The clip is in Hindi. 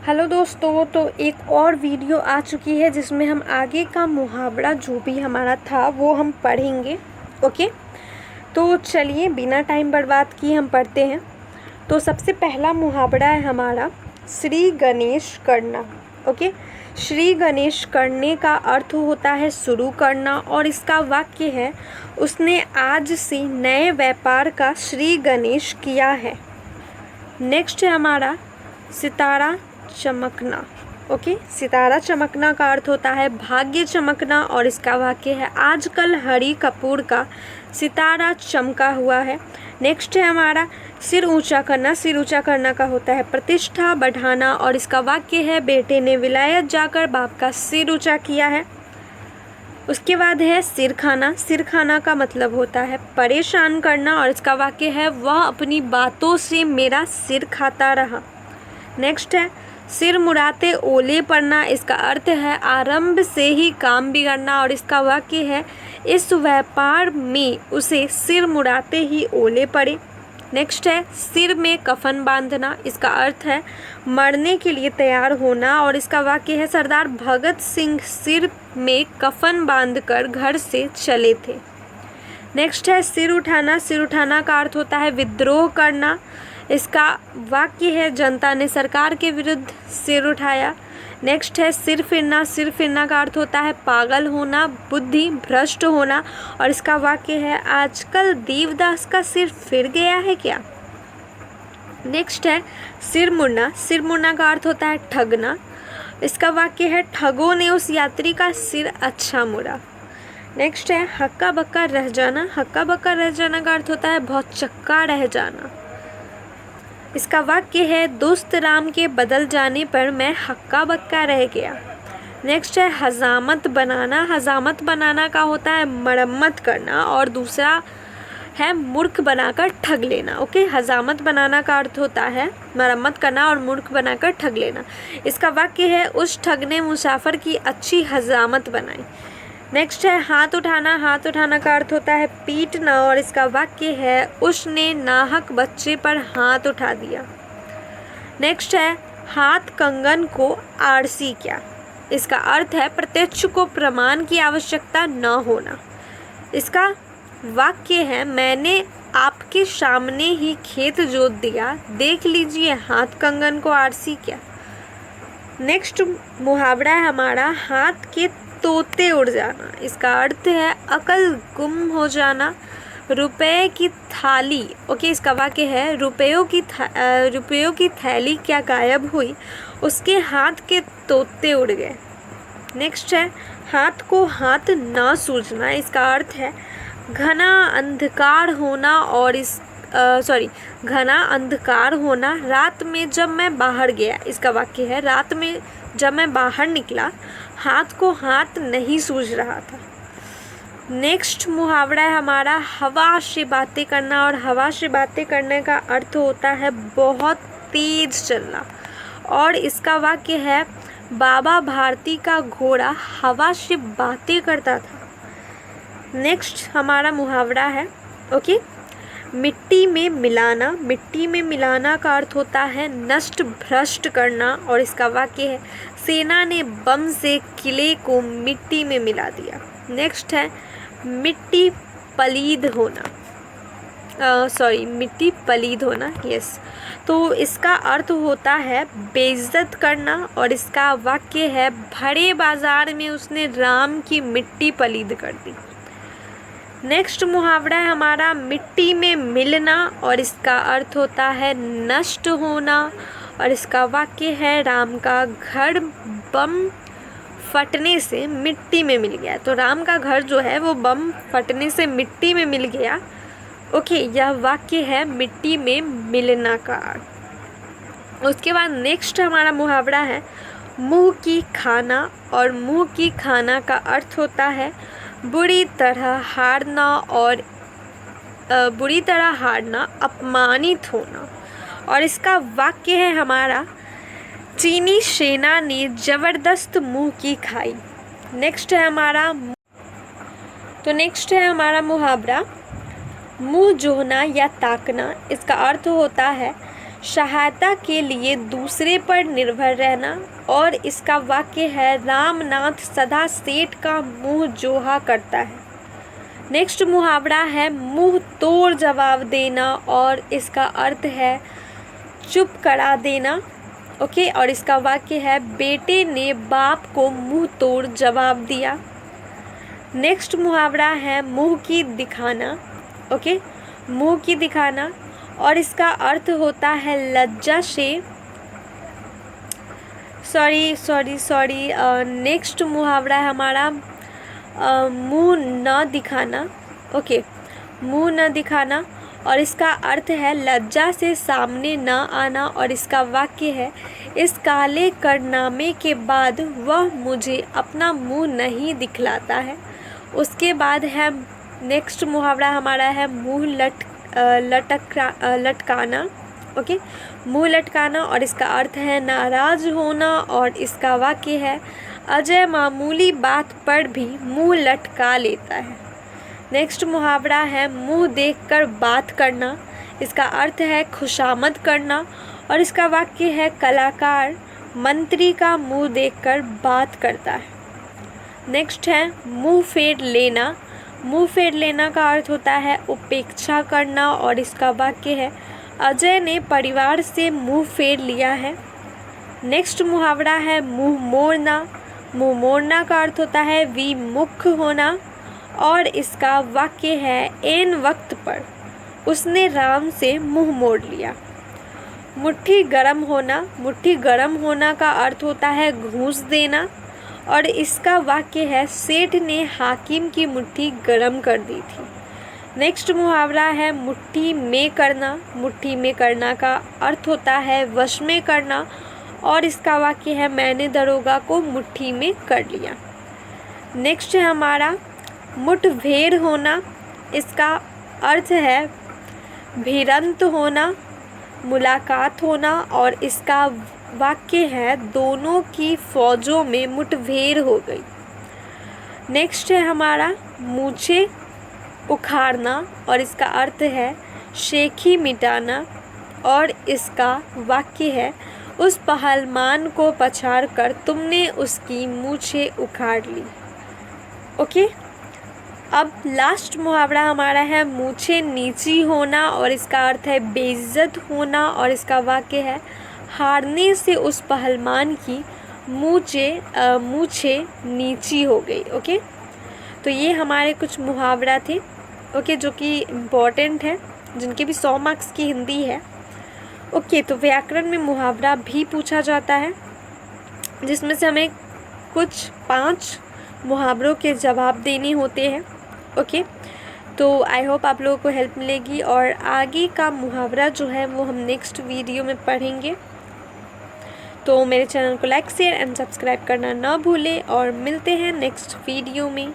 हेलो दोस्तों, तो एक और वीडियो आ चुकी है जिसमें हम आगे का मुहावरा जो भी हमारा था वो हम पढ़ेंगे। ओके, तो चलिए बिना टाइम बर्बाद किए हम पढ़ते हैं। तो सबसे पहला मुहावरा है हमारा श्री गणेश करना। ओके, श्री गणेश करने का अर्थ होता है शुरू करना, और इसका वाक्य है उसने आज से नए व्यापार का श्री गणेश किया है। नेक्स्ट है हमारा सितारा चमकना। ओके, सितारा चमकना का अर्थ होता है भाग्य चमकना, और इसका वाक्य है आजकल हरी कपूर का सितारा चमका हुआ है। नेक्स्ट है हमारा सिर ऊंचा करना। सिर ऊंचा करना का होता है प्रतिष्ठा बढ़ाना, और इसका वाक्य है बेटे ने विलायत जाकर बाप का सिर ऊंचा किया है। उसके बाद है सिर खाना। सिर खाना का मतलब होता है परेशान करना, और इसका वाक्य है वह अपनी बातों से मेरा सिर खाता रहा। नेक्स्ट है सिर मुड़ाते ओले पड़ना। इसका अर्थ है आरंभ से ही काम बिगड़ना, और इसका वाक्य है इस व्यापार में उसे सिर मुड़ाते ही ओले पड़े। नेक्स्ट है सिर में कफन बांधना। इसका अर्थ है मरने के लिए तैयार होना, और इसका वाक्य है सरदार भगत सिंह सिर में कफन बांधकर घर से चले थे। नेक्स्ट है सिर उठाना। सिर उठाना का अर्थ होता है विद्रोह करना। इसका वाक्य है जनता ने सरकार के विरुद्ध सिर उठाया। नेक्स्ट है सिर फिरना। सिर फिरना का अर्थ होता है पागल होना, बुद्धि भ्रष्ट होना, और इसका वाक्य है आजकल देवदास का सिर फिर गया है क्या। नेक्स्ट है सिर मुड़ना। सिर मुड़ना का अर्थ होता है ठगना। इसका वाक्य है ठगों ने उस यात्री का सिर अच्छा मुड़ा। नेक्स्ट है हक्का बक्का रह जाना। हक्का बक्का रह जाना का अर्थ होता है बहुत चक्का रह जाना। इसका वाक्य है दोस्त राम के बदल जाने पर मैं हक्का बक्का रह गया। नेक्स्ट है हजामत बनाना। हजामत बनाना का होता है मरम्मत करना, और दूसरा है मूर्ख बनाकर ठग लेना। ओके, हजामत बनाना का अर्थ होता है मरम्मत करना और मूर्ख बनाकर ठग लेना। इसका वाक्य है उस ठग ने मुसाफिर की अच्छी हजामत बनाई। नेक्स्ट है हाथ उठाना। हाथ उठाना का अर्थ होता है पीटना, और इसका वाक्य है उसने नाहक बच्चे पर हाथ उठा दिया। नेक्स्ट है हाथ कंगन को आरसी क्या। इसका अर्थ है प्रत्यक्ष को प्रमाण की आवश्यकता न होना। इसका वाक्य है मैंने आपके सामने ही खेत जोत दिया, देख लीजिए हाथ कंगन को आरसी क्या। नेक्स्ट मुहावरा है हमारा हाथ के तोते उड़ जाना। इसका अर्थ है अकल गुम हो जाना। रुपए की थाली। ओके, इसका वाक्य है रुपयों की थैली क्या गायब हुई, उसके हाथ के तोते उड़ गए। नेक्स्ट है हाथ को हाथ ना सूझना। इसका अर्थ है घना अंधकार होना, और घना अंधकार होना रात में जब मैं बाहर गया। इसका वाक्य है रात में जब मैं बाहर निकला हाथ को हाथ नहीं सूझ रहा था। नेक्स्ट मुहावरा है हमारा हवा से बातें करना, और हवा से बातें करने का अर्थ होता है बहुत तेज चलना, और इसका वाक्य है बाबा भारती का घोड़ा हवा से बातें करता था। नेक्स्ट हमारा मुहावरा है ओके मिट्टी में मिलाना। मिट्टी में मिलाना का अर्थ होता है नष्ट भ्रष्ट करना, और इसका वाक्य है सेना ने बम से किले को मिट्टी में मिला दिया। नेक्स्ट है मिट्टी पलीद होना। मिट्टी पलीद होना, यस। तो इसका अर्थ होता है बेइज्जत करना, और इसका वाक्य है भरे बाजार में उसने राम की मिट्टी पलीद कर दी। नेक्स्ट मुहावरा है हमारा मिट्टी में मिलना, और इसका अर्थ होता है नष्ट होना, और इसका वाक्य है राम का घर बम फटने से मिट्टी में मिल गया। तो राम का घर जो है वो बम फटने से मिट्टी में मिल गया। ओके, यह वाक्य है मिट्टी में मिलना का अर्थ। उसके बाद नेक्स्ट हमारा मुहावरा है मुंह की खाना, और मुंह की खाना का अर्थ होता है बुरी तरह हारना, अपमानित होना, और इसका वाक्य है हमारा चीनी सेना ने जबरदस्त मुंह की खाई। नेक्स्ट है हमारा मुहावरा मुंह जोहना या ताकना। इसका अर्थ होता है सहायता के लिए दूसरे पर निर्भर रहना। और इसका वाक्य है रामनाथ सदा सेठ का मुंह जोहा करता है। नेक्स्ट मुहावरा है मुंह तोड़ जवाब देना, और इसका अर्थ है चुप करा देना। ओके, और इसका वाक्य है बेटे ने बाप को मुंह तोड़ जवाब दिया। नेक्स्ट मुहावरा है मुंह की दिखाना। ओके, मुंह की दिखाना, और इसका अर्थ होता है लज्जा से सॉरी नेक्स्ट मुहावरा है हमारा मुंह न दिखाना। ओके, मुंह न दिखाना, और इसका अर्थ है लज्जा से सामने न आना। और इसका वाक्य है इस काले कारनामे के बाद वह मुझे अपना मुंह नहीं दिखलाता है। उसके बाद है नेक्स्ट मुहावरा हमारा है मुंह लटकाना। ओके, मुंह लटकाना, और इसका अर्थ है नाराज होना। और इसका वाक्य है अजय मामूली बात पर भी मुंह लटका लेता है। नेक्स्ट मुहावरा है मुंह देखकर बात करना। इसका अर्थ है खुशामद करना, और इसका वाक्य है कलाकार मंत्री का मुंह देखकर बात करता है। नेक्स्ट है मुंह फेर लेना। मुंह फेर लेना का अर्थ होता है उपेक्षा करना, और इसका वाक्य है अजय ने परिवार से मुंह फेर लिया है। नेक्स्ट मुहावरा है मुंह मोड़ना। मुंह मोड़ना का अर्थ होता है विमुख होना, और इसका वाक्य है ऐन वक्त पर उसने राम से मुंह मोड़ लिया। मुट्ठी गरम होना। मुट्ठी गरम होना का अर्थ होता है घूंस देना, और इसका वाक्य है सेठ ने हाकिम की मुट्ठी गरम कर दी थी। नेक्स्ट मुहावरा है मुट्ठी में करना। मुट्ठी में करना का अर्थ होता है वश में करना, और इसका वाक्य है मैंने दरोगा को मुट्ठी में कर लिया। नेक्स्ट है हमारा मुठभेड़ होना। इसका अर्थ है भिड़ंत होना, मुलाकात होना, और इसका वाक्य है दोनों की फौजों में मुठभेड़ हो गई। नेक्स्ट है हमारा मूछें उखाड़ना, और इसका अर्थ है शेखी मिटाना, और इसका वाक्य है उस पहलवान को पछाड़ कर तुमने उसकी मूछें उखाड़ ली। ओके, अब लास्ट मुहावरा हमारा है मूछें नीची होना, और इसका अर्थ है बेइज्जत होना, और इसका वाक्य है हारने से उस पहलवान की मूछें नीची हो गई। ओके, तो ये हमारे कुछ मुहावरा थे। ओके, जो कि इम्पॉर्टेंट है, जिनके भी 100 मार्क्स की हिंदी है। ओके, तो व्याकरण में मुहावरा भी पूछा जाता है, जिसमें से हमें कुछ 5 मुहावरों के जवाब देने होते हैं। ओके, तो आई होप आप लोगों को हेल्प मिलेगी, और आगे का मुहावरा जो है वो हम नेक्स्ट वीडियो में पढ़ेंगे। तो मेरे चैनल को लाइक शेयर एंड सब्सक्राइब करना ना भूलें, और मिलते हैं नेक्स्ट वीडियो में।